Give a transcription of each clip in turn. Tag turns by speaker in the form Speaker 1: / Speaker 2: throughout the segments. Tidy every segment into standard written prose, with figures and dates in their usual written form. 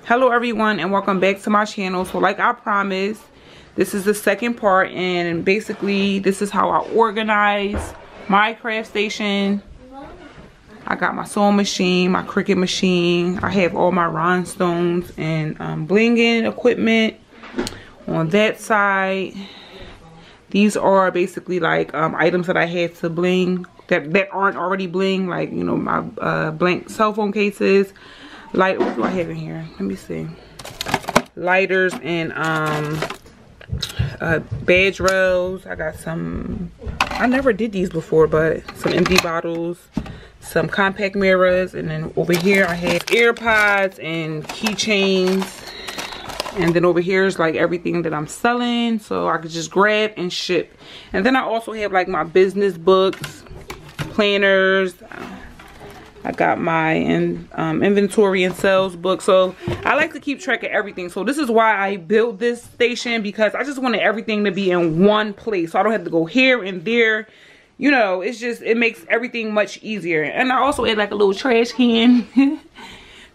Speaker 1: Hello everyone and welcome back to my channel. So like I promised, this is the second part, and basically this is how I organize my craft station. I got my sewing machine, my Cricut machine. I have all my rhinestones and blinging equipment on that side. These are basically like items that I had to bling that aren't already bling, like, you know, my blank cell phone cases. What do I have in here? Let me see. Lighters and badge rails. I got some, I never did these before, but some empty bottles, some compact mirrors, and then over here I have AirPods and keychains. And then over here is like everything that I'm selling, so I could just grab and ship. And then I also have like my business books, planners. I got my inventory and sales book. So I like to keep track of everything. So this is why I built this station, because I just wanted everything to be in one place, so I don't have to go here and there. You know, it's just, it makes everything much easier. And I also add like a little trash can.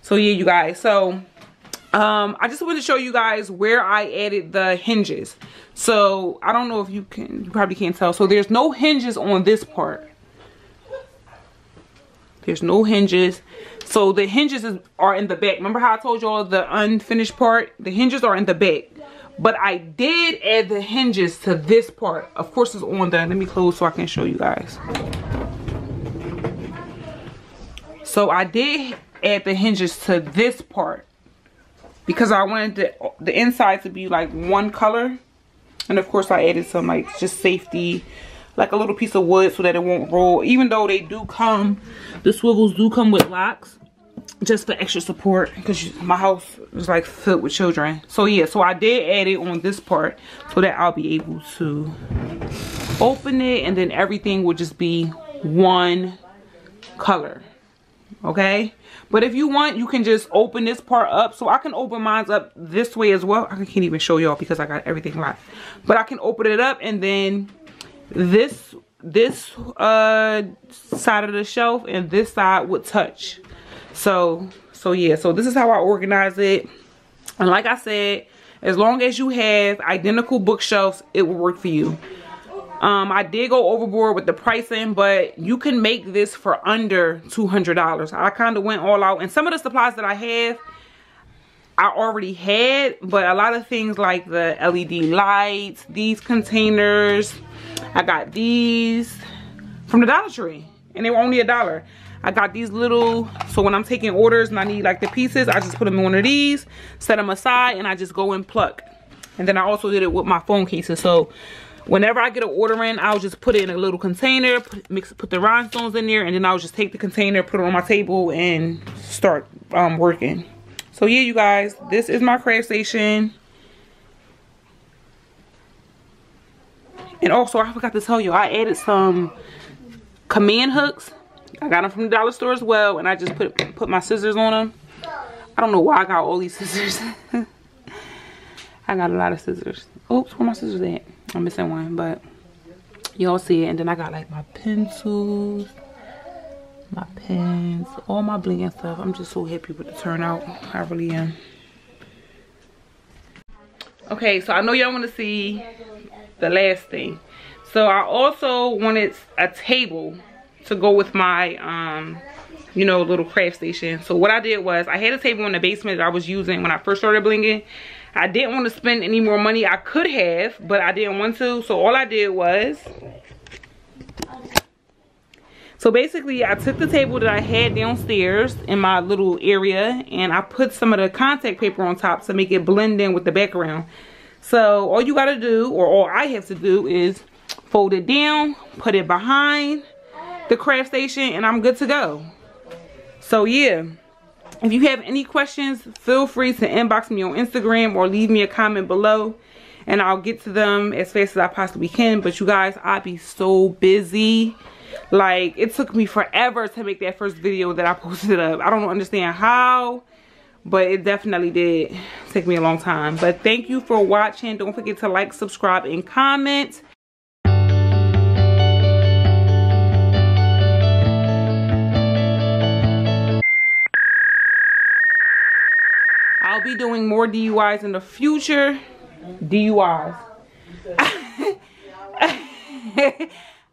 Speaker 1: So yeah, you guys. So I just wanted to show you guys where I added the hinges. So I don't know if you probably can't tell. So there's no hinges on this part. There's no hinges. So the hinges are in the back. Remember how I told y'all the unfinished part? The hinges are in the back. But I did add the hinges to this part. Of course, it's on the, let me close so I can show you guys. So I did add the hinges to this part, because I wanted the inside to be like one color. And of course I added some like just safety, like a little piece of wood so that it won't roll. Even though they do come, the swivels do come with locks, just for extra support, because my house is like filled with children. So yeah, so I did add it on this part so that I'll be able to open it, and then everything would just be one color. Okay, but if you want, you can just open this part up. So I can open mine up this way as well. I can't even show y'all because I got everything locked, but I can open it up, and then this side of the shelf and this side would touch. So yeah, so this is how I organize it. And like I said, as long as you have identical bookshelves, it will work for you. I did go overboard with the pricing, but you can make this for under $200. I kind of went all out, and some of the supplies that I have I already had, but a lot of things like the LED lights, these containers, I got these from the Dollar Tree, and they were only $1. I got these little, so when I'm taking orders and I need like the pieces, I just put them in one of these, set them aside, and I just go and pluck. And then I also did it with my phone cases. So whenever I get an order in, I'll just put it in a little container, put the rhinestones in there, and then I'll just take the container, put it on my table, and start working. So yeah, you guys, this is my craft station. And also, I forgot to tell you, I added some command hooks. I got them from the dollar store as well, and I just put my scissors on them. I don't know why I got all these scissors. I got a lot of scissors. Oops, where my scissors at? I'm missing one, but y'all see it. And then I got like my pencils, my pens, all my bling and stuff. I'm just so happy with the turnout. I really am. Okay, so I know y'all want to see the last thing. So I also wanted a table to go with my you know, little craft station. So what I did was, I had a table in the basement that I was using when I first started blinging. I didn't want to spend any more money. I could have, but I didn't want to. So all I did was, so basically I took the table that I had downstairs in my little area, and I put some of the contact paper on top to make it blend in with the background. So all you gotta do, or all I have to do, is fold it down, put it behind the craft station, and I'm good to go. So yeah, if you have any questions, feel free to inbox me on Instagram or leave me a comment below, and I'll get to them as fast as I possibly can. But you guys, I be so busy. Like, it took me forever to make that first video that I posted up. I don't understand how, but it definitely did take me a long time. But thank you for watching. Don't forget to like, subscribe, and comment. I'll be doing more DUIs in the future. DUIs.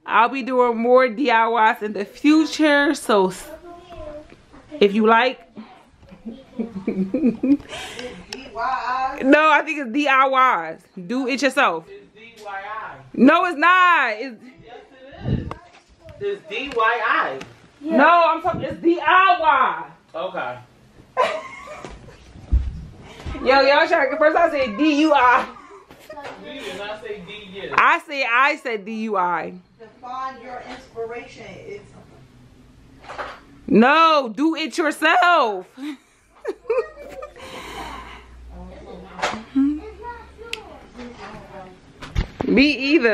Speaker 1: I'll be doing more DIYs in the future. So if you like. No, I think it's DIYs. Do it yourself.
Speaker 2: It's DIY.
Speaker 1: No, it's not.
Speaker 2: Yes, it is. It's DIY.
Speaker 1: Yeah. No, I'm talking. It's DIY.
Speaker 2: Okay.
Speaker 1: Yo, y'all trying. First I said DUI.
Speaker 2: You did not say D yet.
Speaker 1: I said DUI.
Speaker 3: Define your inspiration. It's
Speaker 1: No, do it yourself. Me either.